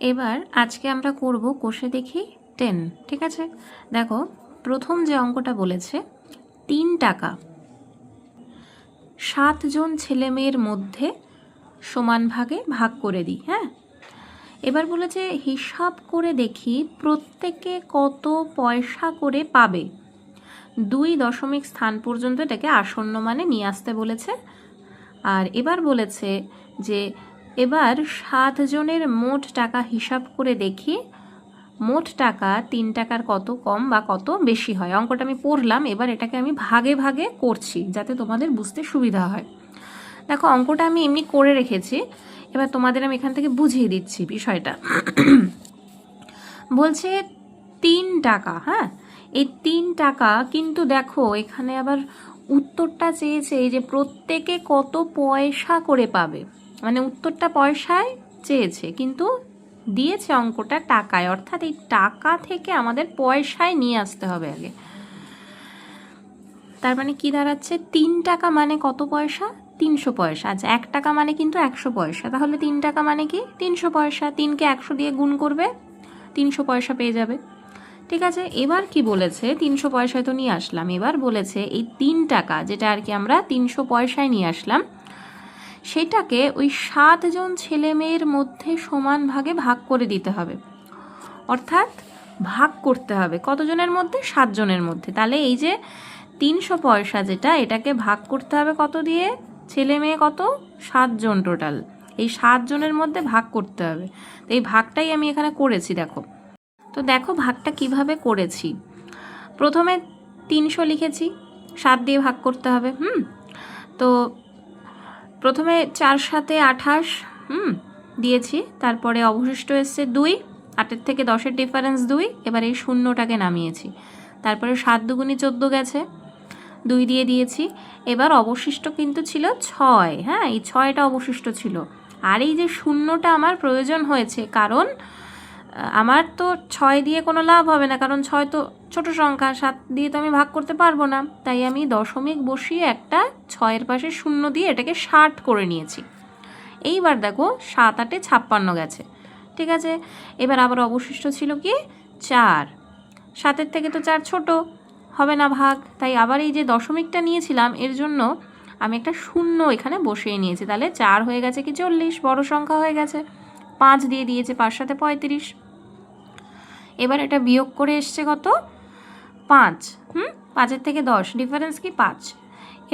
এবার আজকে আমরা করব কোষে দেখি 10। ঠিক আছে, দেখো প্রথম যে অঙ্কটা বলেছে 3 টাকা 7 জন ছেলে মেয়ের মধ্যে সমান ভাগে ভাগ করে দিই। হ্যাঁ, এবার বলেছে হিসাব করে দেখি প্রত্যেকে কত পয়সা করে পাবে। 2 দশমিক স্থান পর্যন্ত এটাকে আসন্ন মানে নিয়ে আসতে বলেছে। আর এবার বলেছে যে এবার 7 জনের মোট টাকা হিসাব করে দেখি মোট টাকা 3 টাকার কত কম বা কত বেশি হয়। অঙ্কটা আমি পড়লাম, এবার এটাকে আমি ভাগে ভাগে করছি যাতে তোমাদের বুঝতে সুবিধা হয়। দেখো অঙ্কটা আমি এমনি করে রেখেছি, এবার তোমাদের আমি এখান থেকে বুঝিয়ে দিচ্ছি বিষয়টা। বলছে 3 টাকা, হ্যাঁ এই 3 টাকা, কিন্তু দেখো এখানে আবার উত্তরটা চেয়েছে যে প্রত্যেকে কত পয়সা করে পাবে, মানে উত্তরটা পয়সায় চেয়েছে কিন্তু দিয়েছে অঙ্কটা টাকায়, অর্থাৎ এই টাকা থেকে আমাদের পয়সায় নিয়ে আসতে হবে আগে। তার মানে কি দাঁড়াচ্ছে 3 টাকা মানে কত পয়সা, 300 পয়সা। আচ্ছা 1 টাকা মানে কিন্তু 100 পয়সা, তাহলে 3 টাকা মানে কি 300 পয়সা। 3কে 100 দিয়ে গুণ করবে, 300 পয়সা পেয়ে যাবে। ঠিক আছে, এবার কি বলেছে 300 পয়সায় তো নিয়ে আসলাম, এবার বলেছে এই 3 টাকা যেটা আর কি আমরা 300 পয়সায় নিয়ে আসলাম সেটাকে ওই 7 জন ছেলে মেয়ের মধ্যে সমান ভাগে ভাগ করে দিতে হবে, অর্থাৎ ভাগ করতে হবে কতজনের মধ্যে, 7 জনের মধ্যে। তাহলে এই যে 300 পয়সা যেটা, এটাকে ভাগ করতে হবে কত দিয়ে, ছেলে মেয়ে কত 7 জন টোটাল, এই 7 জনের মধ্যে ভাগ করতে হবে। তো এই ভাগটাই আমি এখানে করেছি। দেখো তো দেখো ভাগটা কিভাবে করেছি। প্রথমে 300 লিখেছি, 7 দিয়ে ভাগ করতে হবে। তো প্রথমে 4 7 28 দিয়েছি, তারপরে অবশিষ্ট এসছে 2, 8-এর থেকে 10-এর ডিফারেন্স 2, এবার এই শূন্যটাকে নামিয়েছি, তারপরে 7 দুগুণি 14 গেছে, 2 দিয়ে দিয়েছি, এবার অবশিষ্ট কিন্তু ছিল 6। হ্যাঁ এই 6টা অবশিষ্ট ছিল, আর এই যে শূন্যটা আমার প্রয়োজন হয়েছে কারণ আমার তো 6 দিয়ে কোনো লাভ হবে না, কারণ 6 তো ছোট সংখ্যা, 7 দিয়ে তো আমি ভাগ করতে পারবো না, তাই আমি দশমিক বসিয়ে একটা 6-এর পাশে শূন্য দিয়ে এটাকে 60 করে নিয়েছি। এইবার দেখো 7 8-এ 56 গেছে। ঠিক আছে, এবার আবার অবশিষ্ট ছিল কি 4, 7-এর থেকে তো 4 ছোট হবে না ভাগ, তাই আবার এই যে দশমিকটা নিয়েছিলাম এর জন্য আমি একটা শূন্য এখানে বসিয়ে নিয়েছি, তাহলে 4 হয়ে গেছে কি 40, বড় সংখ্যা হয়ে গেছে। 5 দিয়ে দিয়েছে, 5 7 35। এবার এটা বিয়োগ করে এসছে কত 5, 5-এর থেকে 10 ডিফারেন্স কি 5।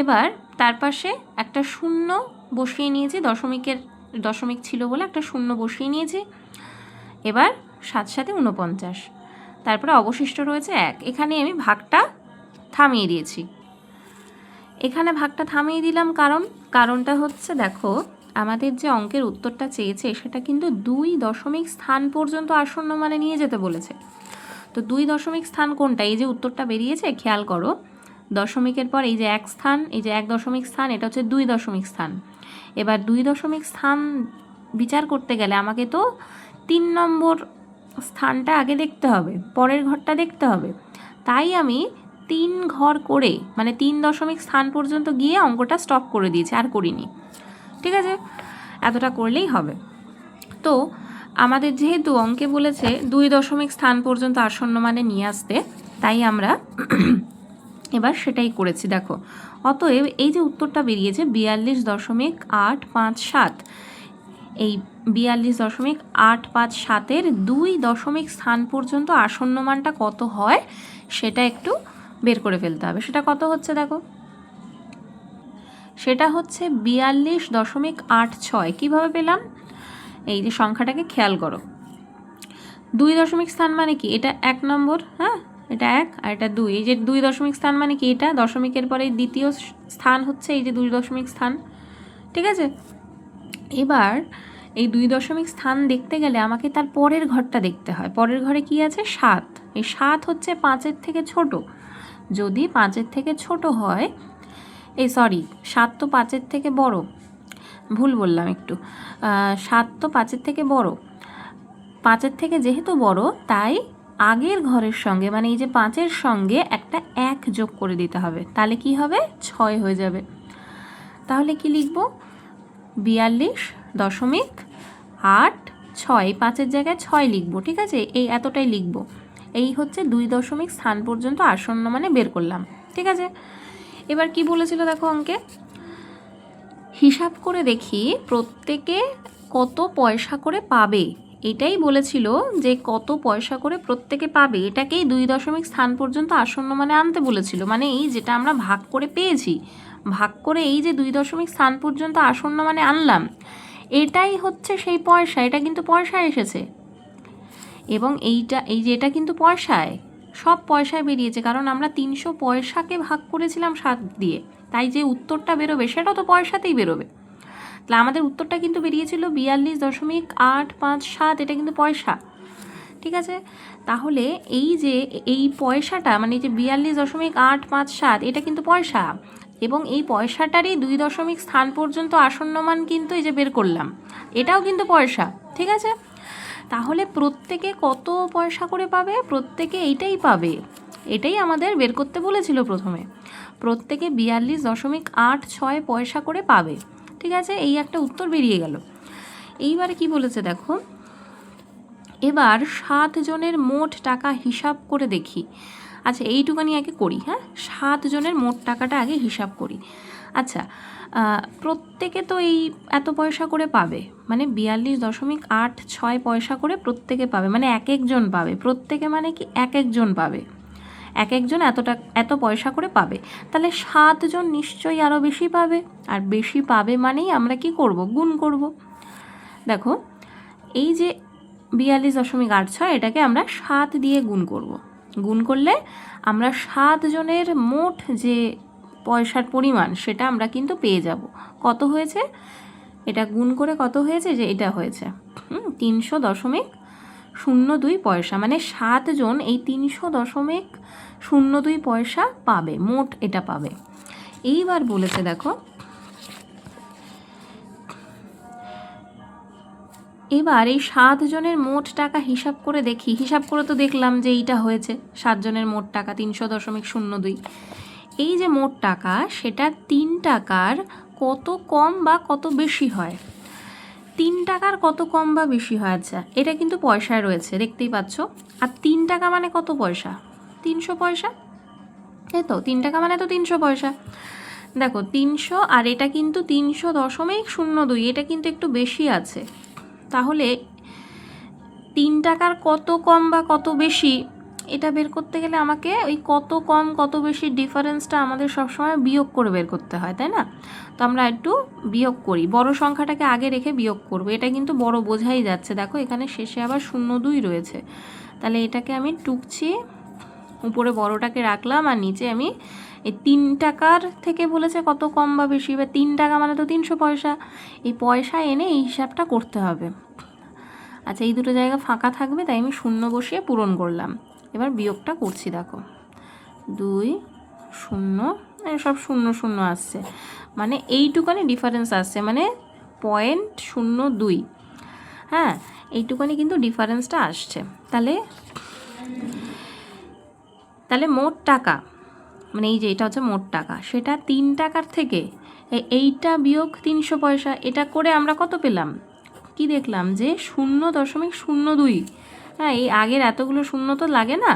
এবার তার পাশে একটা শূন্য বসিয়ে নিয়েছি, দশমিক ছিল বলে একটা শূন্য বসিয়ে নিয়েছি। এবার 7 7 49, তারপরে অবশিষ্ট রয়েছে 1। এখানে আমি ভাগটা থামিয়ে দিয়েছি। এখানে ভাগটা থামিয়ে দিলাম কারণটা হচ্ছে দেখো আমাদের যে অঙ্কের উত্তরটা চেয়েছে সেটা কিন্তু 2 দশমিক স্থান পর্যন্ত আসন্ন মানে নিয়ে যেতে বলেছে। তো 2 দশমিক স্থান কোনটা, এই যে উত্তরটা বেরিয়েছে খেয়াল করো, দশমিকের পর এই যে 1 স্থান, এই যে 1 দশমিক স্থান, এটা হচ্ছে 2 দশমিক স্থান। এবার 2 দশমিক স্থান বিচার করতে গেলে আমাকে তো 3 নম্বর স্থানটা আগে দেখতে হবে, পরের ঘরটা দেখতে হবে, তাই আমি 3 ঘর করে মানে 3 দশমিক স্থান পর্যন্ত গিয়ে অঙ্কটা স্টপ করে দিয়েছি, আর করিনি। ঠিক আছে, এতটা করলেই হবে। তো আমাদের যেহেতু অঙ্কে বলেছে 2 দশমিক স্থান পর্যন্ত আসন্ন মানে নিয়ে আসতে, তাই আমরা এবার সেটাই করেছি। দেখো অতএব এই যে উত্তরটা বেরিয়েছে 42.857, এই 42.857-এর 2 দশমিক স্থান পর্যন্ত আসন্ন মানটা কত হয় সেটা একটু বের করে ফেলতে হবে। সেটা কত হচ্ছে দেখো, সেটা হচ্ছে 42.86। কীভাবে পেলাম, এই যে সংখ্যাটাকে খেয়াল করো, 2 দশমিক স্থান মানে কি, এটা 1 নম্বর, হ্যাঁ এটা 1 আর এটা 2, এই যে 2 দশমিক স্থান মানে কি, এটা দশমিকের পরে দ্বিতীয় স্থান হচ্ছে এই যে 2 দশমিক স্থান। ঠিক আছে, এবার এই 2 দশমিক স্থান দেখতে গেলে আমাকে তার পরের ঘরটা দেখতে হয়। পরের ঘরে কি আছে 7, এই 7 হচ্ছে 5-এর থেকে ছোট, যদি 5-এর থেকে ছোট হয়, এই সরি 7 তো 5-এর থেকে বড়, ভুল বললাম একটু, 7 তো 5-এর থেকে বড়, 5-এর থেকে যেহেতু বড় তাই আগের ঘরের সঙ্গে মানে এই যে 5-এর সঙ্গে একটা 1 যোগ করে দিতে হবে, তাহলে কি হবে 6 হয়ে যাবে। তাহলে কি লিখব 42.8 6, 5-এর জায়গায় 6 লিখবো, ঠিক আছে, এই এতটাই লিখবো। এই হচ্ছে 2 দশমিক স্থান পর্যন্ত আসন্ন মানে বের করলাম, ঠিক আছে। এবার কি বলেছিল দেখো অঙ্কে, হিসাব করে দেখি প্রত্যেকে কত পয়সা করে পাবে। এটাই বলেছিল যে কত পয়সা করে প্রত্যেকে পাবে, এটাকেই 2 দশমিক স্থান পর্যন্ত আসন্ন মানে আনতে বলেছিল। মানে এই যেটা আমরা ভাগ করে পেয়েছি, ভাগ করে এই যে 2 দশমিক স্থান পর্যন্ত আসন্ন মানে আনলাম, এটাই হচ্ছে সেই পয়সা। এটা কিন্তু পয়সায় এসেছে, এবং এই যে এটা কিন্তু পয়সায়, সব পয়সায় বেরিয়েছে, কারণ আমরা 300 পয়সাকে ভাগ করেছিলাম 7 দিয়ে, তাই যে উত্তরটা বেরোবে সেটা তো পয়সাতেই বেরোবে। তাহলে আমাদের উত্তরটা কিন্তু বেরিয়েছিল 42.857, এটা কিন্তু পয়সা, ঠিক আছে। তাহলে এই যে এই পয়সাটা মানে যে 42.857 এটা কিন্তু পয়সা, এবং এই পয়সাটারই 2 দশমিক স্থান পর্যন্ত আসন্ন মান কিন্তু এই যে বের করলাম, এটাও কিন্তু পয়সা, ঠিক আছে। তাহলে প্রত্যেকে কত পয়সা করে পাবে, প্রত্যেকে এইটাই পাবে, এটাই আমাদের বের করতে বলেছিল প্রথমে। প্রত্যেকে 42.86 পয়সা করে পাবে, ঠিক আছে। এই একটা উত্তর বেরিয়ে গেল। এইবার কি বলেছে দেখো, এবার 7 জনের মোট টাকা হিসাব করে দেখি। আচ্ছা এইটুকানি আগে করি, হ্যাঁ, 7 জনের মোট টাকাটা আগে হিসাব করি। আচ্ছা প্রত্যেকে তো এই এত পয়সা করে পাবে, মানে 42.86 পয়সা করে প্রত্যেকে পাবে, মানে এক একজন পাবে, প্রত্যেকে মানে কি এক একজন পাবে, এক একজন এত পয়সা করে পাবে। তাহলে 7 জন নিশ্চয়ই আরও বেশি পাবে, আর বেশি পাবে মানেই আমরা কি করব, গুণ করব। দেখো এই যে 42.86 এটাকে আমরা 7 দিয়ে গুণ করব। গুণ করলে আমরা 7 জনের মোট যে পয়সার পরিমাণ সেটা আমরা কিন্তু পেয়ে যাব। কত হয়েছে, এটা গুণ করে কত হয়েছে, যে এটা হয়েছে 300.02 পয়সা, মানে 7 জন এই 300.02 পয়সা পাবে, মোট এটা পাবে। এইবার বলেছে দেখো, এবার এই 7 জনের মোট টাকা হিসাব করে দেখি। হিসাব করে তো দেখলাম যে এইটা হয়েছে 7 জনের মোট টাকা 300.02। এই যে মোট টাকা সেটা 3 টাকার কত কম বা কত বেশি হয়, 3 টাকার কত কম বা বেশি হয়। আচ্ছা এটা কিন্তু পয়সায় রয়েছে দেখতেই পাচ্ছ, আর 3 টাকা মানে কত পয়সা, 300 পয়সা, এই তো 3 টাকা মানে তো 300 পয়সা। দেখো 300 আর এটা কিন্তু 300.02, এটা কিন্তু একটু বেশি আছে। তাহলে 3 টাকার কত কম বা কত বেশি এটা বের করতে গেলে আমাকে ওই কত কম কত বেশি ডিফারেন্সটা আমাদের সবসময় বিয়োগ করে বের করতে হয়, তাই না। তো আমরা একটু বিয়োগ করি, বড় সংখ্যাটাকে আগে রেখে বিয়োগ করব। এটা কিন্তু বড় বোঝাই যাচ্ছে, দেখো এখানে শেষে আবার 02 রয়েছে। তাহলে এটাকে আমি টুকছি, উপরে বড়টাকে রাখলাম, আর নিচে আমি এই 3 টাকার থেকে বলেছে কত কম বা বেশি, বা 3 টাকা মানে তো 300 পয়সা, এই পয়সা এনে এই হিসাবটা করতে হবে। আচ্ছা এই দুটো জায়গা ফাঁকা থাকবে, তাই আমি 0 বসিয়ে পূরণ করলাম। এবার বিয়োগটা করছি, দেখো 2 0 সব 0 আসছে, মানে এইটুকানি ডিফারেন্স আসছে, মানে 0.02, হ্যাঁ এইটুকানি কিন্তু ডিফারেন্সটা আসছে। তাহলে মোট টাকা মানে এই যে এটা হচ্ছে মোট টাকা, সেটা 3 টাকার থেকে এইটা বিয়োগ 300 পয়সা, এটা করে আমরা কত পেলাম, কি দেখলাম যে 0.02। হ্যাঁ এই আগের এতগুলো শূন্য তো লাগে না,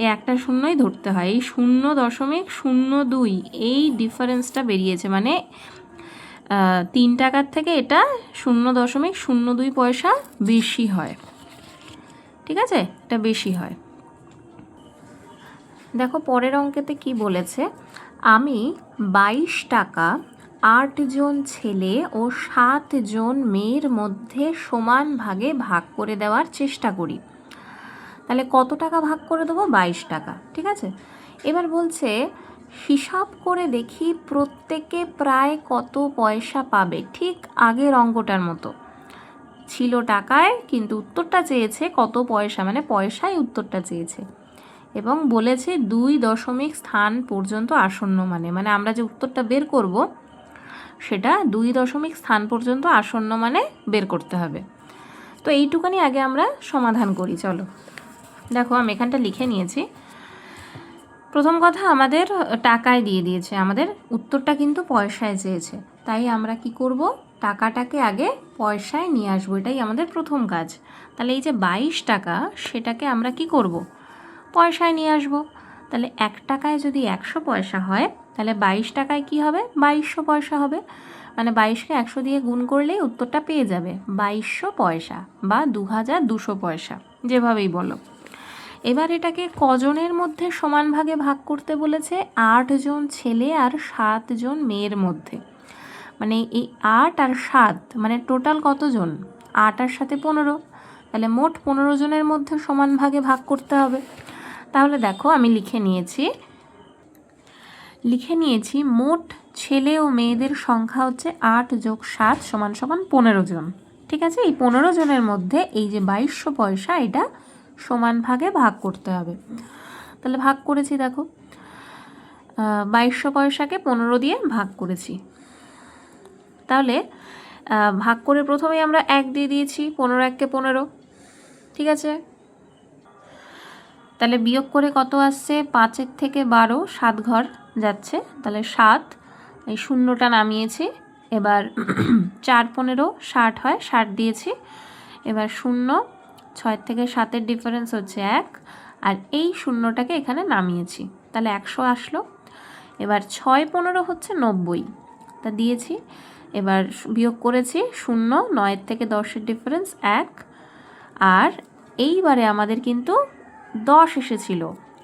এই একটা শূন্যই ধরতে হয়, এই 0.02 এই ডিফারেন্সটা বেরিয়েছে, মানে 3 টাকার থেকে এটা 0.02 পয়সা বেশি হয়, ঠিক আছে, এটা বেশি হয়। দেখো পরের অঙ্কেতে কি বলেছে, আমি 22 টাকা 8 জন ছেলে ও 7 জন মেয়ের মধ্যে সমান ভাগে ভাগ করে দেওয়ার চেষ্টা করি। তাহলে কত টাকা ভাগ করে দেবো, 22 টাকা, ঠিক আছে। এবার বলছে হিসাব করে দেখি প্রত্যেকে প্রায় কত পয়সা পাবে, ঠিক আগের অঙ্কটার মতো ছিল টাকায়, কিন্তু উত্তরটা চেয়েছে কত পয়সা, মানে পয়সায় উত্তরটা চেয়েছে, এবং বলেছে 2 দশমিক স্থান পর্যন্ত আসন্ন মানে আমরা যে উত্তরটা বের করব সেটা 2 দশমিক স্থান পর্যন্ত আসন্ন মানে বের করতে হবে। তো এইটুকানি আগে আমরা সমাধান করি, চলো। দেখো আমি এখানটা লিখে নিয়েছি। প্রথম কথা আমাদের টাকায় দিয়ে দিয়েছে, আমাদের উত্তরটা কিন্তু পয়সায় চেয়েছে, তাই আমরা কি করব, টাকাটাকে আগে পয়সায় নিয়ে আসবো, এটাই আমাদের প্রথম কাজ। তাহলে এই যে 22 টাকা, সেটাকে আমরা কি করব, পয়সায় নিয়ে আসবো। তাহলে 1 টাকায় যদি 100 পয়সা হয়, তাহলে 22 টাকায় কি হবে, 2200 পয়সা হবে। মানে 22কে 100 দিয়ে গুণ করলেই উত্তরটা পেয়ে যাবে 2200 পয়সা বা 2200 পয়সা, যেভাবেই বলো। এবার এটাকে কজনের মধ্যে সমান ভাগে ভাগ করতে বলেছে, 8 জন ছেলে আর 7 জন মেয়ের মধ্যে। মানে এই 8 আর 7 মানে টোটাল কতজন, 8 আর 7 15, তাহলে মোট 15 জনের মধ্যে সমান ভাগে ভাগ করতে হবে। তাহলে দেখো আমি লিখে নিয়েছি মোট ছেলে ও মেয়েদের সংখ্যা হচ্ছে 8 + 7 = 15 জন। ঠিক আছে, এই 15 জনের মধ্যে এই যে 2200 পয়সা, এটা সমান ভাগে ভাগ করতে হবে। তাহলে ভাগ করেছি, দেখো 2200 পয়সাকে 15 দিয়ে ভাগ করেছি। তাহলে ভাগ করে প্রথমেই আমরা 1 দিয়ে দিয়েছি, 15 1 কে 15। ঠিক আছে, তাহলে বিয়োগ করে কত আসছে, 5 থেকে 12, 7 ঘর যাচ্ছে, তাহলে 7, এই শূন্যটা নামিয়েছি। এবার 4 15 60 হয়, 60 দিয়েছি। এবার 0, 6 থেকে 7-এর ডিফারেন্স হচ্ছে 1, আর এই শূন্যটাকে এখানে নামিয়েছি, তাহলে 100 আসলো। এবার 6 15 হচ্ছে 90, তা দিয়েছি। এবার বিয়োগ করেছি 0, 9 থেকে 10-এর ডিফারেন্স 1, আর এইবারে আমাদের কিন্তু 10 এসেছিল।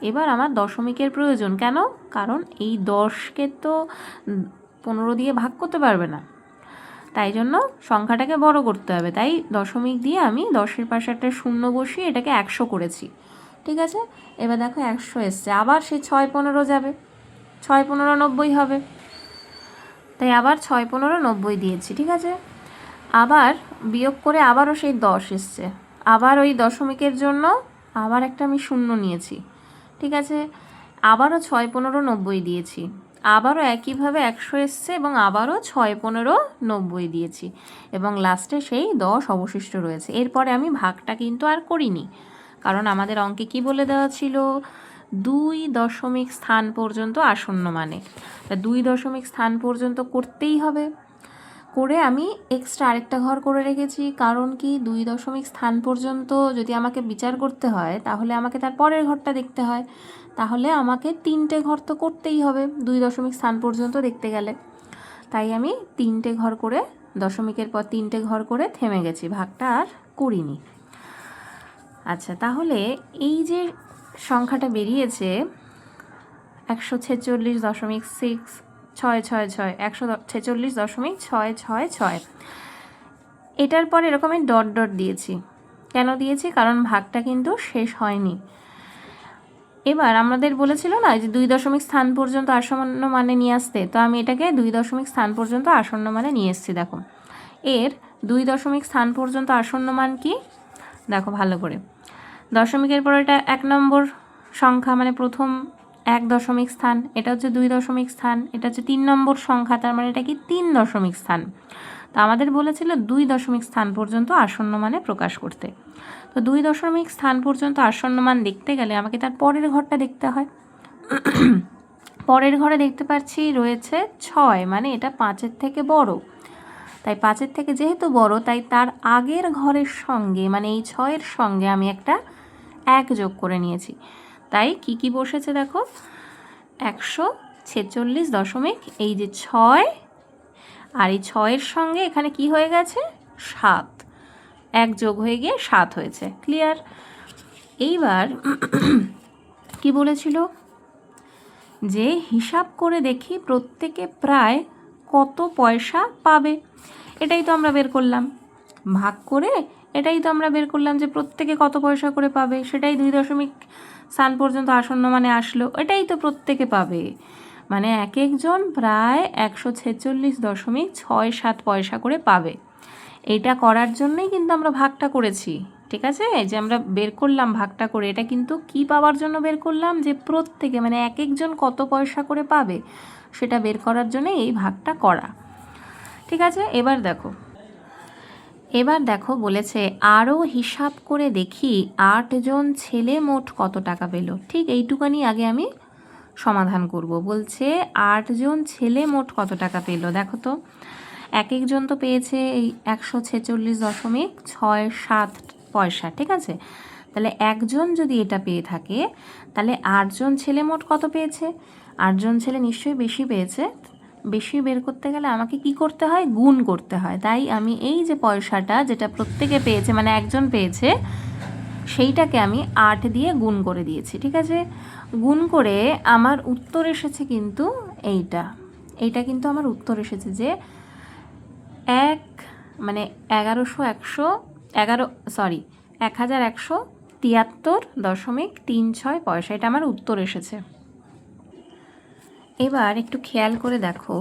এবার আমার দশমিকের প্রয়োজন, কেন, কারণ এই 10কে তো 15 দিয়ে ভাগ করতে পারবে না, তাই জন্য সংখ্যাটাকে বড় করতে হবে। তাই দশমিক দিয়ে আমি 10-এর পাশে একটা 0 বসিয়ে এটাকে 100 করেছি। ঠিক আছে, এবার দেখো 100 এসছে, আবার সেই 6 15 যাবে, 6 15 90 হবে, তাই আবার 6 15 90 দিয়েছি। ঠিক আছে, আবার বিয়োগ করে আবারও সেই 10 এসছে, আবার ওই দশমিকের জন্য আবার একটা আমি 0 নিয়েছি। ঠিক আছে, আবারও 6 15 90 দিয়েছি, আবারও একইভাবে 100 এসছে এবং আবারও 6 15 90 দিয়েছি, এবং লাস্টে সেই 10 অবশিষ্ট রয়েছে। এরপরে আমি ভাগটা কিন্তু আর করিনি, কারণ আমাদের অঙ্কে কি বলে দেওয়া ছিল, 2 দশমিক স্থান পর্যন্ত আসন্ন মানে, তা 2 দশমিক স্থান পর্যন্ত করতেই হবে। করে আমি এক্সট্রা আরেকটা ঘর করে রেখেছি, কারণ কি 2 দশমিক স্থান পর্যন্ত যদি আমাকে বিচার করতে হয়, তাহলে আমাকে তার পরের ঘরটা দেখতে হয়, তাহলে আমাকে 3টে ঘর তো করতেই হবে 2 দশমিক স্থান পর্যন্ত দেখতে গেলে। তাই আমি 3টে ঘর করে, দশমিকের পর 3টে ঘর করে থেমে গেছি, ভাগটা আর করিনি। আচ্ছা, তাহলে এই যে সংখ্যাটা বেরিয়েছে 146.666, 146.666, এটার পর এরকম আমি ডট ডট দিয়েছি। কেন দিয়েছি, কারণ ভাগটা কিন্তু শেষ হয়নি। এবার আমাদের বলেছিল না যে 2 দশমিক স্থান পর্যন্ত আসন্ন মানে নিয়ে আসতে, তো আমি এটাকে 2 দশমিক স্থান পর্যন্ত আসন্ন মানে নিয়ে এসেছি। দেখো এর 2 দশমিক স্থান পর্যন্ত আসন্ন মান কি, দেখো ভালো করে, দশমিকের পর এটা 1 নম্বর সংখ্যা, মানে প্রথম 1 দশমিক স্থান, এটা হচ্ছে 2 দশমিক স্থান, এটা হচ্ছে 3 নম্বর সংখ্যা, তার মানে এটা কি 3 দশমিক স্থান। তো আমাদের বলেছিল 2 দশমিক স্থান পর্যন্ত আসন্ন মানে প্রকাশ করতে। তো 2 দশমিক স্থান পর্যন্ত আসন্ন মান দেখতে গেলে আমাকে তার পরের ঘরটা দেখতে হয়। পরের ঘরে দেখতে পাচ্ছি রয়েছে 6, মানে এটা 5-এর থেকে বড়, তাই 5-এর থেকে যেহেতু বড়, তাই তার আগের ঘরের সঙ্গে, মানে এই 6-এর সঙ্গে আমি একটা 1 যোগ করে নিয়েছি। তাই কি কি বসেছে দেখো, 146 দশমিক, এই যে 6, আর এই 6-এর সঙ্গে এখানে কি হয়ে গেছে, 7, 1 যোগ হয়ে গিয়ে 7 হয়েছে। ক্লিয়ার? এইবার কি বলেছিল, যে হিসাব করে দেখি প্রত্যেকে প্রায় কত পয়সা পাবে, এটাই তো আমরা বের করলাম। ভাগ করে এটাই তো আমরা বের করলাম যে প্রত্যেকে কত পয়সা করে পাবে, সেটাই 2 দশমিক স্থান পর্যন্ত আসন্ন মানে আসলো, এটাই তো প্রত্যেকে পাবে, মানে এক একজন প্রায় 146.67 পয়সা করে পাবে। এইটা করার জন্যই কিন্তু আমরা ভাগটা করেছি। ঠিক আছে, যে আমরা বের করলাম ভাগটা করে, এটা কিন্তু কি পাওয়ার জন্য বের করলাম, যে প্রত্যেকে মানে এক একজন কত পয়সা করে পাবে সেটা বের করার জন্য এই ভাগটা করা। ঠিক আছে, এবার দেখো বলেছে আরও হিসাব করে দেখি 8 জন ছেলে মোট কত টাকা পেল। ঠিক এইটুকানি আগে আমি সমাধান করব। বলছে 8 জন ছেলে মোট কত টাকা পেল। দেখো তো এক একজন তো পেয়েছে এই 146.67 পয়সা, ঠিক আছে। তাহলে একজন যদি এটা পেয়ে থাকে, তাহলে 8জন ছেলে মোট কত পেয়েছে? 8জন ছেলে নিশ্চয়ই বেশি পেয়েছে। বেশি বের করতে গেলে আমাকে কি করতে হয়? গুণ করতে হয়। তাই আমি এই যে পয়সাটা যেটা প্রত্যেকে পেয়েছে, মানে একজন পেয়েছে, সেইটাকে আমি 8 দিয়ে গুণ করে দিয়েছি, ঠিক আছে। গুণ করে আমার উত্তর এসেছে কিন্তু এইটা কিন্তু আমার উত্তর এসেছে যে 1173.36 পয়সা। এটা আমার উত্তর এসেছে। এবার একটু খেয়াল করে দেখো,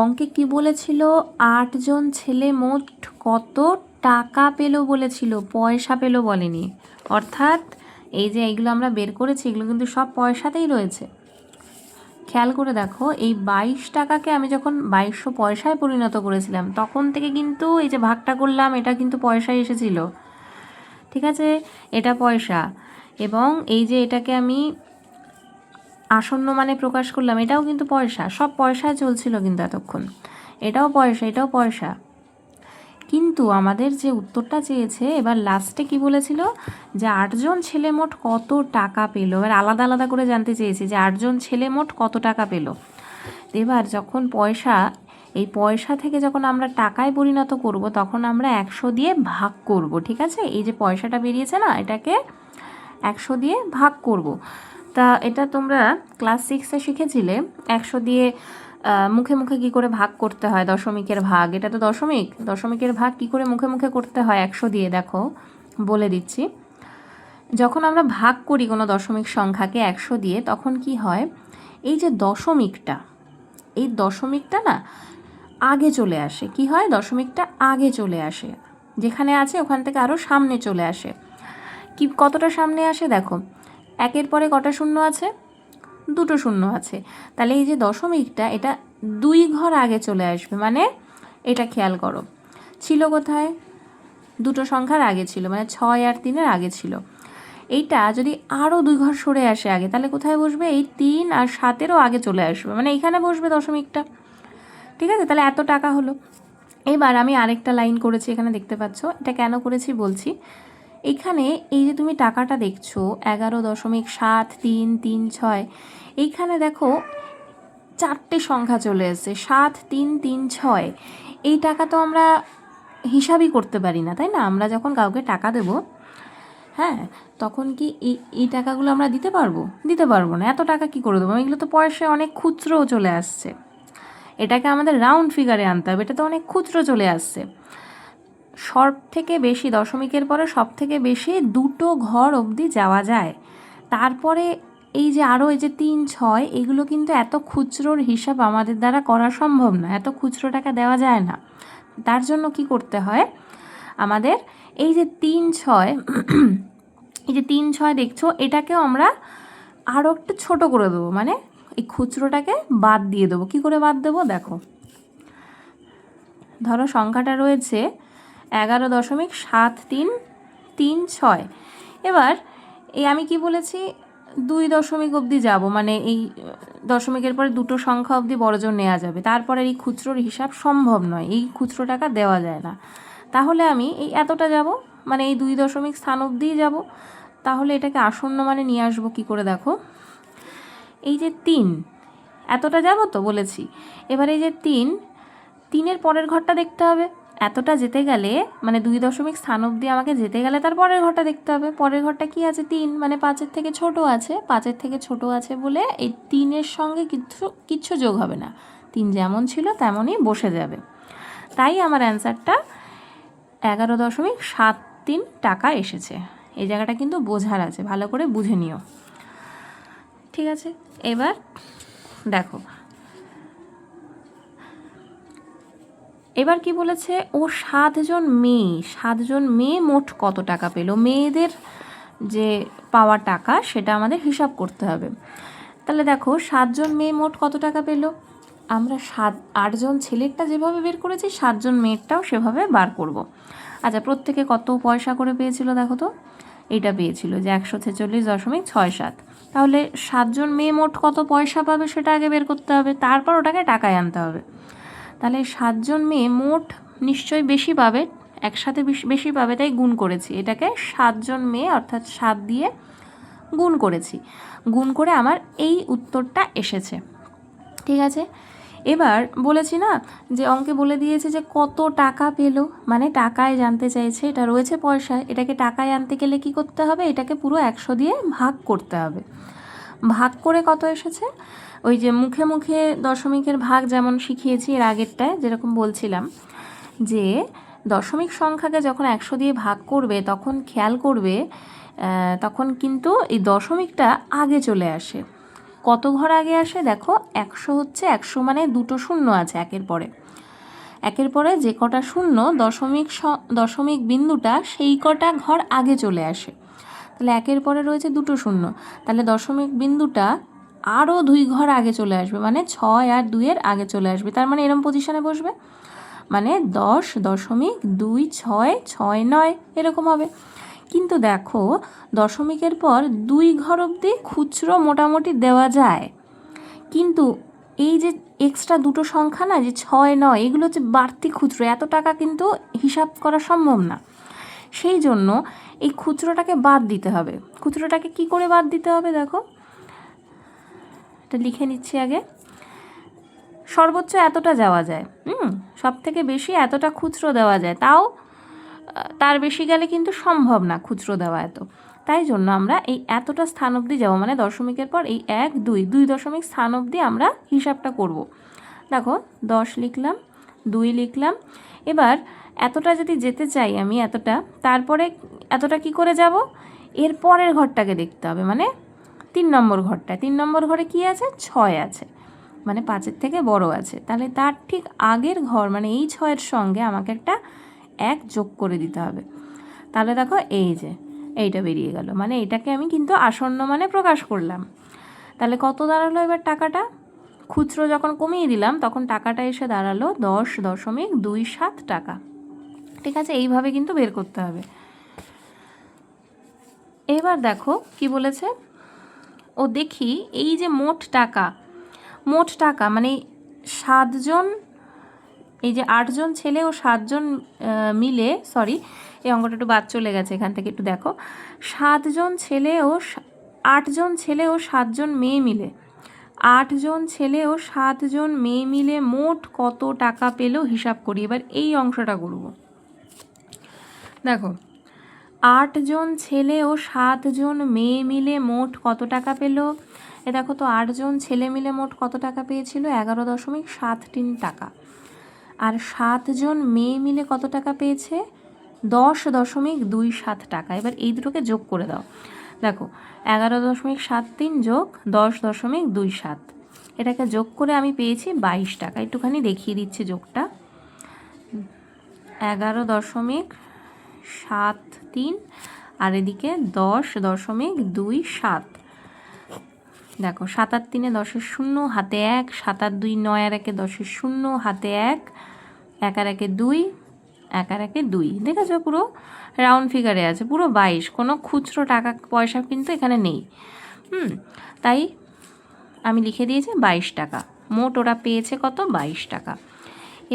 অঙ্কে কি বলেছিল? 8জন ছেলে মোট কত টাকা পেল বলেছিল, পয়সা পেল বলেনি। অর্থাৎ এই যে এইগুলো আমরা বের করেছি, এগুলো কিন্তু সব পয়সাতেই রয়েছে। খেয়াল করে দেখো, এই 22 টাকাকে আমি যখন 2200 পয়সায় পরিণত করেছিলাম, তখন থেকে কিন্তু এই যে ভাগটা করলাম, এটা কিন্তু পয়সায় এসেছিল, ঠিক আছে। এটা পয়সা। এবং এই যে এটাকে আমি আসন্ন মানে প্রকাশ করলাম, এটাও কিন্তু পয়সা। সব পয়সায় চলছিল কিন্তু এতক্ষণ। এটাও পয়সা, এটাও পয়সা। কিন্তু আমাদের যে উত্তরটা চেয়েছে, এবার লাস্টে কি বলেছিল? যে 8জন ছেলে মোট কত টাকা পেল। এবার আলাদা আলাদা করে জানতে চেয়েছি যে 8জন ছেলে মোট কত টাকা পেল। এবার যখন পয়সা, এই পয়সা থেকে যখন আমরা টাকায় পরিণত করব, তখন আমরা 100 দিয়ে ভাগ করব, ঠিক আছে। এই যে পয়সাটা বেরিয়েছে না, এটাকে 100 দিয়ে ভাগ করব। তা এটা তোমরা ক্লাস 6-এ শিখেছিলে, 100 দিয়ে মুখে মুখে কি করে ভাগ করতে হয়, দশমিকের ভাগ। এটা তো দশমিকের ভাগ কি করে মুখে মুখে করতে হয় 100 দিয়ে, দেখো বলে দিচ্ছি। যখন আমরা ভাগ করি কোনো দশমিক সংখ্যাকে 100 দিয়ে, তখন কি হয়? এই যে দশমিকটা, এই দশমিকটা না আগে চলে আসে। কি হয়? দশমিকটা আগে চলে আসে, যেখানে আছে ওখান থেকে আরও সামনে চলে আসে। কি কতটা সামনে আসে দেখো, 1-এর পরে কটা শূন্য আছে? 2টো শূন্য আছে। তাহলে এই যে দশমিকটা, এটা 2 ঘর আগে চলে আসবে। মানে এটা খেয়াল করো, ছিল কোথায়? 2টো সংখ্যার আগে ছিল, মানে 6 আর 3-এর আগে ছিল। এইটা যদি আরও 2 ঘর সরে আসে আগে, তাহলে কোথায় বসবে? এই 3 আর 7-এরও আগে চলে আসবে, মানে এইখানে বসবে দশমিকটা, ঠিক আছে। তাহলে এত টাকা হলো। এবার আমি আরেকটা লাইন করেছি, এখানে দেখতে পাচ্ছ। এটা কেন করেছি বলছি। এইখানে এই যে তুমি টাকাটা দেখছো 11.7336, এইখানে দেখো 4টে সংখ্যা চলে এসেছে, 7336। এই টাকা তো আমরা হিসাবই করতে পারি না, তাই না? আমরা যখন কাউকে টাকা দেব, হ্যাঁ, তখন কি এই টাকাগুলো আমরা দিতে পারবো না। এত টাকা কি করে দেবো? এগুলো তো পয়সায় অনেক খুচরো চলে আসছে। এটাকে আমাদের রাউন্ড ফিগারে আনতে হবে। এটা তো অনেক খুচরো চলে আসছে। সব থেকে বেশি, দশমিকের পরে সব থেকে বেশি 2টো ঘর অবধি যাওয়া যায়। তারপরে এই যে আরও এই যে 3, 6, এগুলো কিন্তু এত খুচরোর হিসাব আমাদের দ্বারা করা সম্ভব না, এত খুচরো টাকা দেওয়া যায় না। তার জন্য কি করতে হয় আমাদের? এই যে 3, 6, এই যে 3, 6 দেখছো, এটাকেও আমরা আরও একটু ছোট করে দেবো, মানে এই খুচরোটাকে বাদ দিয়ে দেবো। কী করে বাদ দেবো দেখো, ধরো সংখ্যাটা রয়েছে 11.7336। এবার এই আমি কি বলেছি, 2 দশমিক অবধি যাব, মানে এই দশমিকের পরে 2টো সংখ্যা অবধি বড়জোর নেওয়া যাবে। তারপরে এই খুচরোর হিসাব সম্ভব নয়, এই খুচরো টাকা দেওয়া যায় না। তাহলে আমি এই এতটা যাব, মানে এই 2 দশমিক স্থান অবধিই যাব। তাহলে এটাকে আসন্ন মানে নিয়ে আসবো কী করে দেখো, এই যে 3, এতটা যাব তো বলেছি। এবার এই যে 3-এর পরের ঘরটা দেখতে হবে। এতটা যেতে গেলে, মানে 2 দশমিক স্থান অবধি আমাকে যেতে গেলে তার পরের ঘরটা দেখতে হবে। পরের ঘরটা কি আছে? 3, মানে 5-এর থেকে ছোট আছে। 5-এর থেকে ছোট আছে বলে এই 3-এর সঙ্গে কিচ্ছু যোগ হবে না, 3 যেমন ছিল তেমনই বসে যাবে। তাই আমার অ্যান্সারটা 11.73 টাকা এসেছে। এই জায়গাটা কিন্তু বোঝার আছে, ভালো করে বুঝে নিও, ঠিক আছে। এবার দেখো, এবার কি বলেছে, ও 7জন মেয়ে মোট কত টাকা পেল। মেয়েদের যে পাওয়া টাকা সেটা আমাদের হিসাব করতে হবে। তাহলে দেখো 7জন মেয়ে মোট কত টাকা পেল, আমরা 8জন ছেলেরটা যেভাবে বের করেছি 7জন মেয়েরটাও সেভাবে বার করব। আচ্ছা, প্রত্যেকে কত পয়সা করে পেয়েছিল দেখো তো, এটা পেয়েছিল যে 146.67। তাহলে 7জন মেয়ে মোট কত পয়সা পাবে সেটা আগে বের করতে হবে, তারপর ওটাকে টাকায় আনতে হবে। তাহলে 7 জন মেয়ে মোট নিশ্চয়ই বেশি পাবে, একসাথে বেশি পাবে, তাই গুণ করেছি। এটাকে 7 জন মেয়ে অর্থাৎ 7 দিয়ে গুণ করেছি, গুণ করে আমার এই উত্তরটা এসেছে। ঠিক আছে, এবার বলেছি না যে অঙ্কে বলে দিয়েছে যে কত টাকা পেলো, মানে টাকায় জানতে চাইছে, এটা রয়েছে পয়সায়, এটাকে টাকায় আনতে গেলে কি করতে হবে, এটাকে পুরো 100 দিয়ে ভাগ করতে হবে। ভাগ করে কত এসেছে, ওই যে মুখে মুখে দশমিকের ভাগ যেমন শিখিয়েছি এর আগেরটায়, যেরকম বলছিলাম যে দশমিক সংখ্যাকে যখন 100 দিয়ে ভাগ করবে তখন খেয়াল করবে তখন কিন্তু এই দশমিকটা আগে চলে আসে। কত ঘর আগে আসে দেখো, 100 হচ্ছে 100 মানে দুটো শূন্য আছে একের পরে যে কটা শূন্য দশমিক বিন্দুটা সেই কটা ঘর আগে চলে আসে। তাহলে একের পরে রয়েছে দুটো শূন্য, তাহলে দশমিক বিন্দুটা আরও 2 ঘর আগে চলে আসবে, মানে 6 আর 2-এর আগে চলে আসবে। তার মানে এরম পজিশনে বসবে, মানে 10.2669 এরকম হবে। কিন্তু দেখো দশমিকের পর 2 ঘর অবধি খুচরো মোটামুটি দেওয়া যায়, কিন্তু এই যে এক্সট্রা দুটো সংখ্যা না, যে 6-9, এগুলো হচ্ছে বাড়তি খুচরো, এত টাকা কিন্তু হিসাব করা সম্ভব না। সেই জন্য এই খুচরোটাকে বাদ দিতে হবে। খুচরোটাকে কি করে বাদ দিতে হবে দেখো, এটা লিখে নিচ্ছি আগে। সর্বোচ্চ এতটা যাওয়া যায়, সব থেকে বেশি এতটা খুচরো দেওয়া যায়, তাও তার বেশি গেলে কিন্তু সম্ভব না খুচরো দেওয়া এত। তাই জন্য আমরা এই এতটা স্থান অবধি যাবো, মানে দশমিকের পর এই 1 2 দশমিক স্থান অবধি আমরা হিসাবটা করব। দেখো 10 লিখলাম, 2 লিখলাম। এবার এতটা যদি যেতে চাই আমি এতটা, তারপরে এতটা কি করে যাব, এর পরের ঘরটাকে দেখতে হবে, মানে 3 নম্বর ঘরটা। 3 নম্বর ঘরে কি আছে, 6 আছে, মানে 5-এর থেকে বড় আছে। তাহলে তার ঠিক আগের ঘর, মানে এই 6-এর সঙ্গে আমাকে একটা 1 যোগ করে দিতে হবে। তাহলে দেখো এই যে এইটা বেরিয়ে গেল, মানে এটাকে আমি কিন্তু আসন্ন মানে প্রকাশ করলাম। তাহলে কত দাঁড়ালো এবার টাকাটা, খুচরো যখন কমিয়ে দিলাম তখন টাকাটা এসে দাঁড়ালো 10.27 টাকা। ঠিক আছে, এইভাবে কিন্তু বের করতে হবে। এবার দেখো কি বলেছে, ও দেখি এই যে মোট টাকা মানে 7 জন, এই যে 8 জন ছেলে ও 7 জন মিলে, সরি এই অঙ্কটা একটু বাদ চলে গেছে এখান থেকে, একটু দেখো, 8 জন ছেলে ও 7 জন মেয়ে মিলে, 8 জন ছেলে ও 7 জন মেয়ে মিলে মোট কত টাকা পেল হিসাব করি। এবার এই অংশটা করব। দেখো 8 জন ছেলে ও 7 জন মেয়ে মিলে মোট কত টাকা পেল, দেখো তো 8 জন ছেলে মিলে মোট কত টাকা পেয়েছিল, 11.73 টাকা। আর 7 জন মেয়ে মিলে কত টাকা পেয়েছে, 10.27 টাকা। এবার এই দুটোকে যোগ করে দাও। দেখো 11.73 যোগ 10.27, এটাকে যোগ করে আমি পেয়েছি 22 টাকা। একটুখানি দেখিয়ে দিচ্ছি যোগটা, 11.73 আর এদিকে 10.27। দেখো 7 আর 3 10-এর 0, হাতে 1, 7 আর 2 9 আর 1 10-এর 0, হাতে 1, 1 আর 1 2, 1 আর 1 2, দেখেছো পুরো রাউন্ড ফিগারে আছে, পুরো 22, কোনো খুচরো টাকা পয়সা কিন্তু এখানে নেই। তাই আমি লিখে দিয়েছি 22 টাকা, মোট ওরা পেয়েছে কত, 22 টাকা।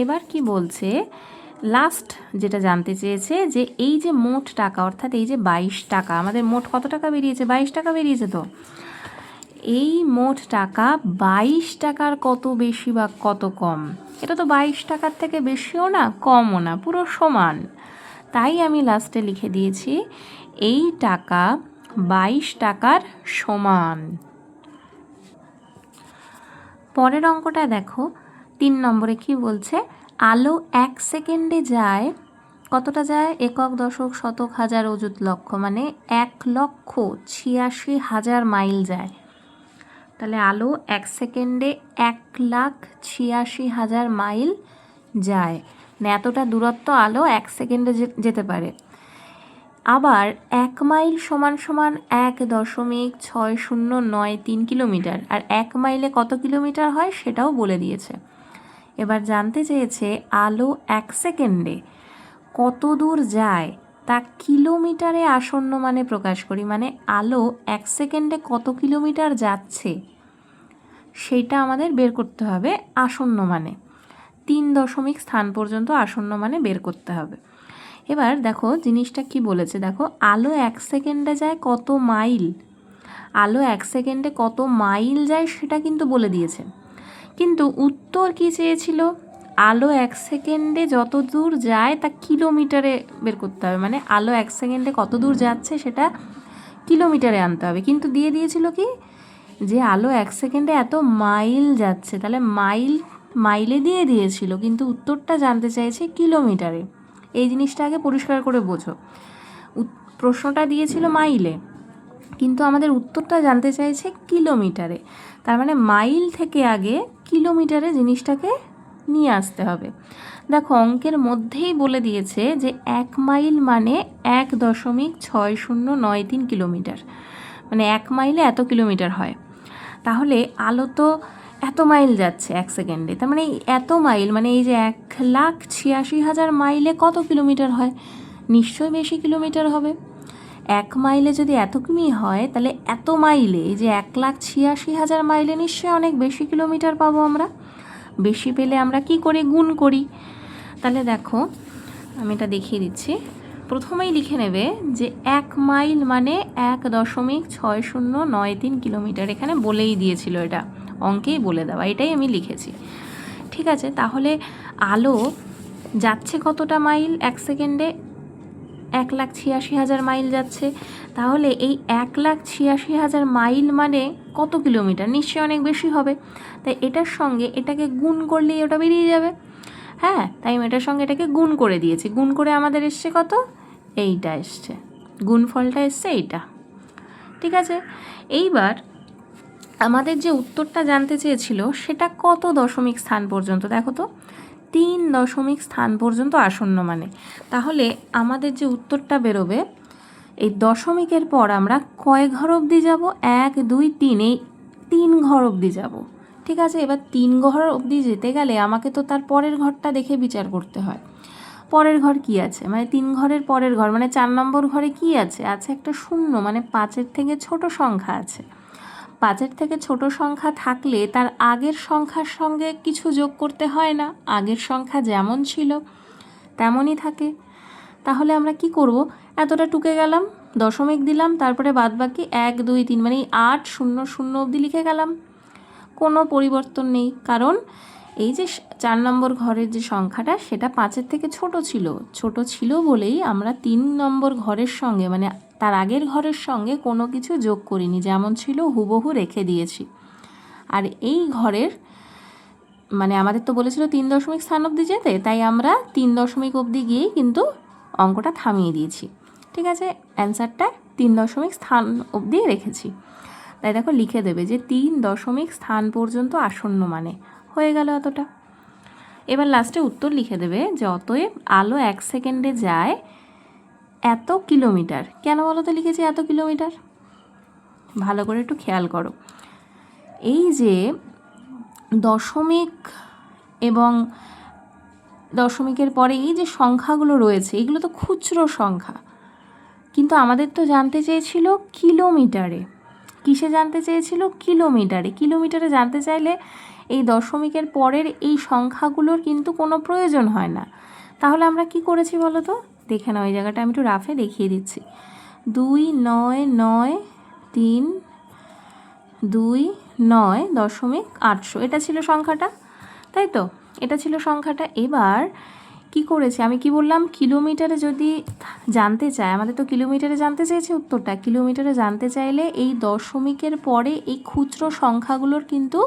এবার কি বলছে, লাস্ট যেটা জানতে চেয়েছে যে এই যে মোট টাকা, অর্থাৎ এই যে 22 টাকা, আমাদের মোট কত টাকা বেরিয়েছে, 22 টাকা বেরিয়েছে। তো এই মোট টাকা 22 টাকার কত বেশি বা কত কম, এটা তো 22 টাকার থেকে বেশিও না কমও না, পুরো সমান। তাই আমি লাস্টে লিখে দিয়েছি এই টাকা 22 টাকার সমান। পরের অঙ্কটা দেখো 3 নম্বরে কি বলছে, আলো 1 সেকেন্ডে যায়, কতটা যায়, একক দশক শতক হাজার অযুত লক্ষ, মানে 1,86,000 মাইল যায়। তাহলে আলো 1 সেকেন্ডে 1,86,000 মাইল যায়, মানে এতটা দূরত্ব আলো 1 সেকেন্ডে যেতে পারে। আবার 1 মাইল সমান সমান 1.6093 কিলোমিটার, আর 1 মাইলে কত কিলোমিটার হয় সেটাও বলে দিয়েছে। এবার জানতে চেয়েছে আলো 1 সেকেন্ডে কত দূর যায় তা কিলোমিটারে আসন্ন মানে প্রকাশ করি, মানে আলো 1 সেকেন্ডে কত কিলোমিটার যাচ্ছে সেইটা আমাদের বের করতে হবে আসন্ন মানে। 3 দশমিক স্থান পর্যন্ত আসন্ন মানে বের করতে হবে। এবার দেখো জিনিসটা কি বলেছে, দেখো আলো 1 সেকেন্ডে যায় কত মাইল, আলো 1 সেকেন্ডে কত মাইল যায় সেটা কিন্তু বলে দিয়েছে, কিন্তু উত্তর কি চেয়েছিল, আলো 1 সেকেন্ডে যত দূর যায় তা কিলোমিটারে বের করতে হবে, মানে আলো 1 সেকেন্ডে কত দূর যাচ্ছে সেটা কিলোমিটারে আনতে হবে। কিন্তু দিয়ে দিয়েছিল কি, যে আলো 1 সেকেন্ডে এত মাইল যাচ্ছে, তাহলে মাইলে দিয়ে দিয়েছিল, কিন্তু উত্তরটা জানতে চাইছে কিলোমিটারে। এই জিনিসটা আগে পরিষ্কার করে বোঝো, প্রশ্নটা দিয়েছিল মাইলে, কিন্তু আমাদের উত্তরটা জানতে চাইছে কিলোমিটারে। তার মানে মাইল থেকে আগে কিলোমিটারে জিনিসটাকে নিয়ে আসতে হবে। দেখো অঙ্কের মধ্যেই বলে দিয়েছে যে 1 মাইল মানে 1.6093 কিলোমিটার, মানে 1 মাইলে এত কিলোমিটার হয়। তাহলে আলো তো এত মাইল যাচ্ছে 1 সেকেন্ডে, তার মানে এত মাইল মানে এই যে 1,86,000 মাইলে কত কিলোমিটার হয়, নিশ্চয়ই বেশি কিলোমিটার হবে। 1 মাইলে যদি এত কিমি হয়, তাহলে এত মাইলে এই যে 1,86,000 মাইলে নিশ্চয়ই অনেক বেশি কিলোমিটার পাবো আমরা। বেশি পেলে আমরা কি করি, গুণ করি। তাহলে দেখো আমি এটা দেখিয়ে দিচ্ছি, প্রথমেই লিখে নেবে যে 1 মাইল মানে 1.6093 কিলোমিটার, এখানে বলেই দিয়েছিল, এটা অঙ্কেই বলে দেওয়া, এটাই আমি লিখেছি। ঠিক আছে, তাহলে আলো যাচ্ছে কতটা মাইল 1 সেকেন্ডে, 1,86,000 মাইল যাচ্ছে। তাহলে এই 1,86,000 মাইল মানে কত কিলোমিটার, নিশ্চয়ই অনেক বেশি হবে। তাই এটার সঙ্গে এটাকে গুণ করলেই ওটা বেরিয়ে যাবে। হ্যাঁ, তাই আমি এটার সঙ্গে এটাকে গুণ করে দিয়েছি, গুণ করে আমাদের এসছে কত, এইটা এসছে, গুণফলটা এসছে এইটা। ঠিক আছে, এইবার আমাদের যে উত্তরটা জানতে চেয়েছিল সেটা কত দশমিক স্থান পর্যন্ত, দেখো তো 3 দশমিক স্থান পর্যন্ত আসন্ন মানে। তাহলে আমাদের যে উত্তরটা বেরোবে, এই দশমিকের পর আমরা কয় ঘর অবধি যাব, 1 2 3, এই 3 ঘর অবধি যাব। ঠিক আছে, এবার 3 ঘর অবধি যেতে গেলে আমাকে তো তার পরের ঘরটা দেখে বিচার করতে হয়। পরের ঘর কি আছে, মানে 3 ঘরের পরের ঘর মানে 4 নম্বর ঘরে কি আছে, আছে একটা শূন্য, মানে 5-এর থেকে ছোট সংখ্যা আছে। 5-এর থেকে ছোট সংখ্যা থাকলে তার আগের সংখ্যার সঙ্গে কিছু যোগ করতে হয় না, আগের সংখ্যা যেমন ছিল তেমনই থাকে। তাহলে আমরা কি করব, এতটা টুকে গেলাম, দশমিক দিলাম, তারপরে বাদবাকি 1 2 3 মানে 8 0 0 অবধি লিখে গেলাম, কোনো পরিবর্তন নেই। কারণ এই যে 4 নম্বর ঘরের যে সংখ্যাটা সেটা 5-এর থেকে ছোট ছিল বলেই আমরা 3 নম্বর ঘরের সঙ্গে মানে তার আগের ঘরের সঙ্গে কোনো কিছু যোগ করিনি, যেমন ছিল হুবহু রেখে দিয়েছি। আর এই ঘরের মানে আমাদের তো বলেছিল 3 দশমিক স্থান অবধি যেতে, তাই আমরা 3 দশমিক অবধি গিয়েই কিন্তু অঙ্কটা থামিয়ে দিয়েছি। ঠিক আছে, অ্যান্সারটা 3 দশমিক স্থান অবধি রেখেছি। তাই দেখো লিখে দেবে যে 3 দশমিক স্থান পর্যন্ত আসন্ন মানে, হয়ে গেল এতটা। এবার লাস্টে উত্তর লিখে দেবে যে অতএব আলো 1 সেকেন্ডে যায় এত কিলোমিটার। কেন বলো তো লিখেছি এত কিলোমিটার, ভালো করে একটু খেয়াল করো। এই যে দশমিক এবং দশমিকের পরে এই যে সংখ্যাগুলো রয়েছে এগুলো তো খুচরো সংখ্যা, কিন্তু আমাদের তো জানতে চেয়েছিল কিলোমিটারে। কিসে জানতে চেয়েছিল, কিলোমিটারে। কিলোমিটারে জানতে চাইলে এই দশমিকের পরের এই সংখ্যাগুলোর কিন্তু কোনো প্রয়োজন হয় না। তাহলে আমরা কি করেছি বলো তো, দেখে নাও, এই জায়গাটা আমি একটু রাফে দেখিয়ে দিচ্ছি। 2,9,9,3,2,9,800 এটা ছিল সংখ্যাটা, তাই তো, এটা ছিল সংখ্যাটা। এবার কি করেছে, আমি কি বললাম, কিলোমিটারে যদি জানতে চায়, আমাদের তো কিলোমিটারে জানতে চেয়েছে উত্তরটা, কিলোমিটারে জানতে চাইলে এই দশমিকের পরে এই খুচরো সংখ্যাগুলোর কিন্তু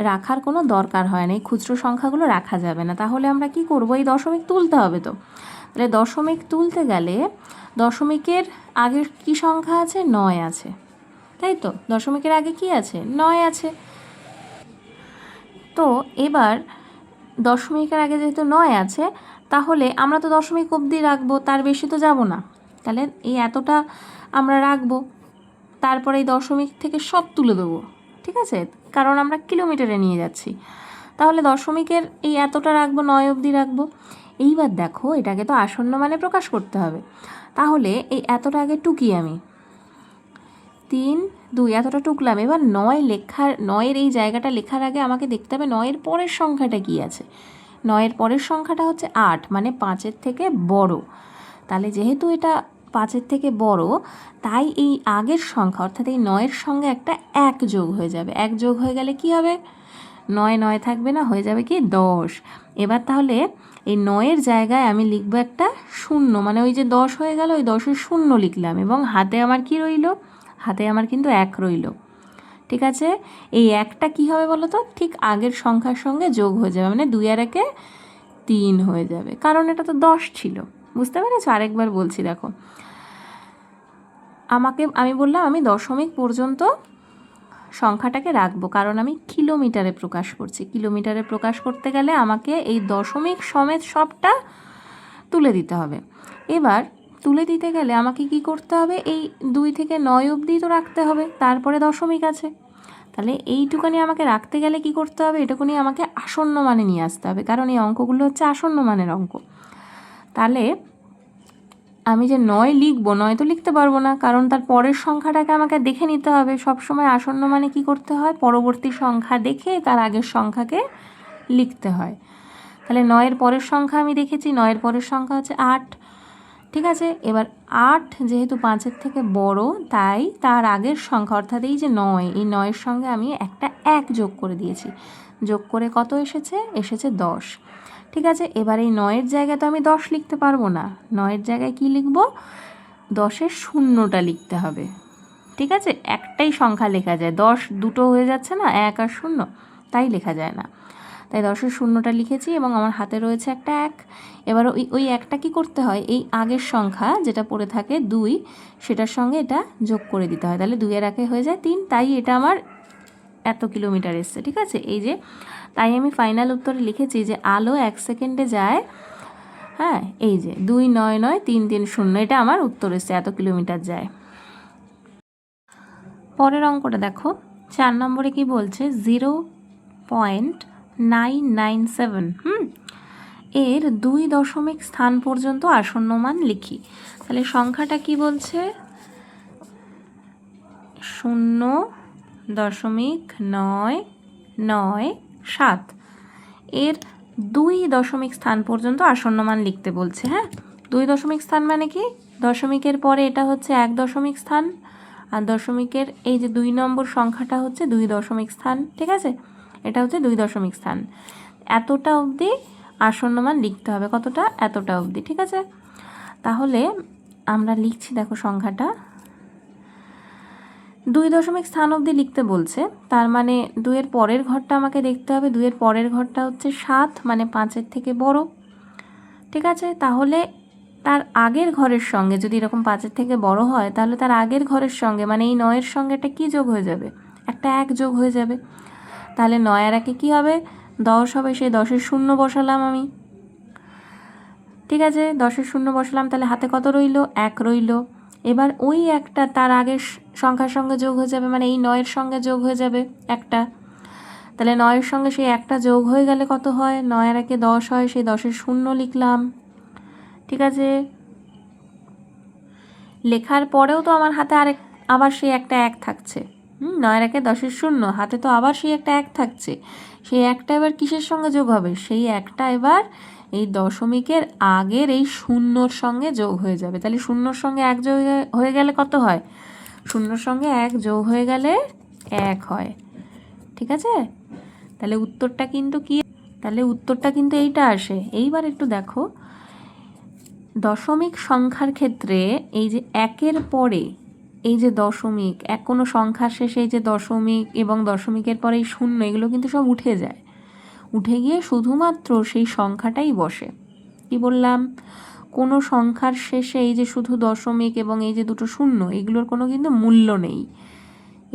রাখার কোনো দরকার হয় না, এই খুচরো সংখ্যাগুলো রাখা যাবে না। তাহলে আমরা কি করব, এই দশমিক তুলতে হবে। তো তাহলে দশমিক তুলতে গেলে দশমিকের আগে কি সংখ্যা আছে, 9 আছে, তাই তো, দশমিকের আগে কি আছে, 9 আছে। তো এবার দশমিকের আগে যেহেতু 9 আছে, তাহলে আমরা তো দশমিক অবধি রাখবো, তার বেশি তো যাব না। তাহলে এই এতটা আমরা রাখবো, তারপরে এই দশমিক থেকে সব তুলে দেবো। ঠিক আছে, কারণ আমরা কিলোমিটারে নিয়ে যাচ্ছি। তাহলে দশমিকের এই এতটা রাখবো, 9 অবধি রাখবো। এইবার দেখো এটাকে তো আসন্ন মানে প্রকাশ করতে হবে, তাহলে এই এতটা আগে টুকি আমি, 3 2 এতটা টুকলাম। এবার 9 লেখার, 9-এর এই জায়গাটা লেখার আগে আমাকে দেখতে হবে 9-এর পরের সংখ্যাটা কি আছে। 9-এর পরের সংখ্যাটা হচ্ছে 8, মানে 5-এর থেকে বড়। তাহলে যেহেতু এটা 5-এর থেকে বড়, তাই এই আগের সংখ্যা অর্থাৎ এই 9-এর সঙ্গে একটা 1 যোগ হয়ে যাবে। 1 যোগ হয়ে গেলে কি হবে? 9 9 থাকবে না, হয়ে যাবে কি 10। এবার তাহলে এই 9-এর জায়গায় আমি লিখব একটা 0, মানে ওই যে 10 হয়ে গেল, ওই 10-এর 0 লিখলাম, এবং হাতে আমার কি রইল? হাতে আমার কিন্তু 1 রইল। ঠিক আছে, এই 1টা কী হবে বলো তো? ঠিক আগের সংখ্যার সঙ্গে যোগ হয়ে যাবে, মানে 2 আর 1-এ 3 হয়ে যাবে, কারণ এটা তো 10 ছিল। বুঝতে পেরেছো? আরেকবার বলছি, দেখো, আমি বললাম আমি দশমিক পর্যন্ত সংখ্যাটাকে রাখবো, কারণ আমি কিলোমিটারে প্রকাশ করছি। কিলোমিটারে প্রকাশ করতে গেলে আমাকে এই দশমিক সমেত সবটা তুলে দিতে হবে। এবার তুলে দিতে গেলে আমাকে কি করতে হবে? এই 2 থেকে 9 অবধি তো রাখতে হবে, তারপরে দশমিক আছে। তাহলে এইটুকুনি আমাকে রাখতে গেলে কি করতে হবে? এটুকুনি আমাকে আসন্ন মানে নিয়ে আসতে হবে, কারণ এই অঙ্কগুলো হচ্ছে আসন্ন মানের অঙ্ক। তাহলে আমি যে 9 লিখবো, 9 তো লিখতে পারবো না, কারণ তার পরের সংখ্যাটাকে আমাকে দেখে নিতে হবে। সবসময় আসন্ন মানে কি করতে হয়? পরবর্তী সংখ্যা দেখে তার আগের সংখ্যাকে লিখতে হয়। তাহলে 9-এর পরের সংখ্যা আমি দেখেছি, 9-এর পরের সংখ্যা হচ্ছে 8। ঠিক আছে, এবার 8 যেহেতু 5-এর থেকে বড়, তাই তার আগের সংখ্যা অর্থাৎ এই যে 9, এই 9-এর সঙ্গে আমি একটা 1 যোগ করে দিয়েছি। যোগ করে কত এসেছে? এসেছে 10। ঠিক আছে, এবার এই 9-এর জায়গায় তো আমি 10 লিখতে পারবো না। 9-এর জায়গায় কি লিখব? 10-এর 0টা লিখতে হবে। ঠিক আছে, একটাই সংখ্যা লেখা যায়, 10 দুটো হয়ে যাচ্ছে না, 1 আর 0, তাই লেখা যায় না। তাই 10-এর 0টা লিখেছি, এবং আমার হাতে রয়েছে একটা 1। এবার ওই একটা কি করতে হয়? এই আগের সংখ্যা যেটা পড়ে থাকে 2, সেটার সঙ্গে এটা যোগ করে দিতে হয়। তাহলে 2 এর 1 হয়ে যায় 3, তাই এটা আমার এত কিলোমিটার এসছে। ঠিক আছে, এই যে, তাই আমি ফাইনাল উত্তরে লিখেছি যে আলো 1 সেকেন্ডে যায়, হ্যাঁ, এই যে 2993330, এটা আমার উত্তর এসছে, এত কিলোমিটার যায়। পরের অঙ্কটা দেখো, 4 নম্বরে কি বলছে? 0.997 এর 2 দশমিক স্থান পর্যন্ত আসন্ন মান লিখি। তাহলে সংখ্যাটা কি বলছে? 0.997 এর 2 দশমিক স্থান পর্যন্ত আসন্ন মান লিখতে বলছে। হ্যাঁ, 2 দশমিক স্থান মানে কি? দশমিকের পরে এটা হচ্ছে 1 দশমিক স্থান, আর দশমিকের এই যে 2 নম্বর সংখ্যাটা হচ্ছে 2 দশমিক স্থান। ঠিক আছে, এটা হচ্ছে 2 দশমিক স্থান। এতটা অবধি আসন্ন মান লিখতে হবে। কতটা? এতটা অবধি। ঠিক আছে, তাহলে আমরা লিখছি, দেখো সংখ্যাটা 2 দশমিক স্থান অবধি লিখতে বলছে, তার মানে 2 এর পরের ঘরটা আমাকে দেখতে হবে। 2 এর পরের ঘরটা হচ্ছে 7, মানে 5-এর থেকে বড়। ঠিক আছে, তাহলে তার আগের ঘরের সঙ্গে যদি এরকম 5-এর থেকে বড় হয়, তাহলে তার আগের ঘরের সঙ্গে, মানে এই 9-এর সঙ্গে একটা কী যোগ হয়ে যাবে? একটা 1 যোগ হয়ে যাবে। তাহলে 9 আর 1-এ কী হবে? 10 হবে। সেই 10-এর 0 বসালাম আমি। ঠিক আছে, 10-এর 0 বসালাম, তাহলে হাতে কত রইল? 1 রইল। এবার ওই একটা তার আগের সংখ্যার সঙ্গে যোগ হয়ে যাবে, মানে এই 9-এর সঙ্গে যোগ হয়ে যাবে একটা। তাহলে 9-এর সঙ্গে সেই একটা যোগ হয়ে গেলে কত হয়? 9 আর 1-এ 10 হয়, সেই 10-এর 0 লিখলাম। ঠিক আছে, লেখার পরেও তো আমার হাতে আবার সেই একটা 1 থাকছে। 9 আর 1-এ 10-এর 0, হাতে তো আবার সেই একটা 1 থাকছে। সেই একটা এবার কিসের সঙ্গে যোগ হবে? সেই একটা এবার এই দশমিকের আগের এই 0-র সঙ্গে যোগ হয়ে যাবে। তাহলে 0-র সঙ্গে 1 যোগ হয়ে গেলে কত হয়? 0-র সঙ্গে 1 যোগ হয়ে গেলে 1 হয়। ঠিক আছে, তাহলে উত্তরটা কিন্তু কি? তাহলে উত্তরটা কিন্তু এইটা আসে। এইবার একটু দেখো, দশমিক সংখ্যার ক্ষেত্রে এই যে 1-এর পরে এই যে দশমিক, কোনো সংখ্যার শেষে এই যে দশমিক এবং দশমিকের পরে এই 0, এগুলো কিন্তু সব উঠে যায়। উঠে গিয়ে শুধুমাত্র সেই সংখ্যাটাই বসে। কি বললাম? কোনো সংখ্যার শেষে এই যে শুধু দশমিক এবং এই যে দুটো 0, এগুলোর কোনো কিন্তু মূল্য নেই।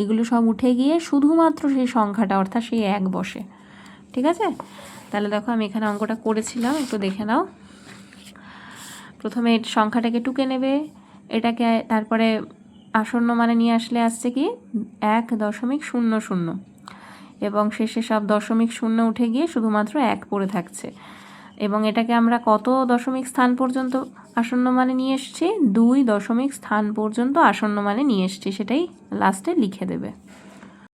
এগুলো সব উঠে গিয়ে শুধুমাত্র সেই সংখ্যাটা অর্থাৎ সেই 1 বসে। ঠিক আছে, তাহলে দেখো আমি এখানে অঙ্কটা করেছিলাম, একটু দেখে নাও। প্রথমে সংখ্যাটাকে টুকে নেবে, এটাকে তারপরে আসন্ন মানে নিয়ে আসলে আসছে কি 1.00, এবং শেষে সব দশমিক 0 উঠে গিয়ে শুধুমাত্র 1 পড়ে থাকছে। এবং এটাকে আমরা কত দশমিক স্থান পর্যন্ত আসন্ন মানে নিয়ে এসেছি? 2 দশমিক স্থান পর্যন্ত আসন্ন মানে নিয়ে এসেছি, সেটাই লাস্টে লিখে দেবে।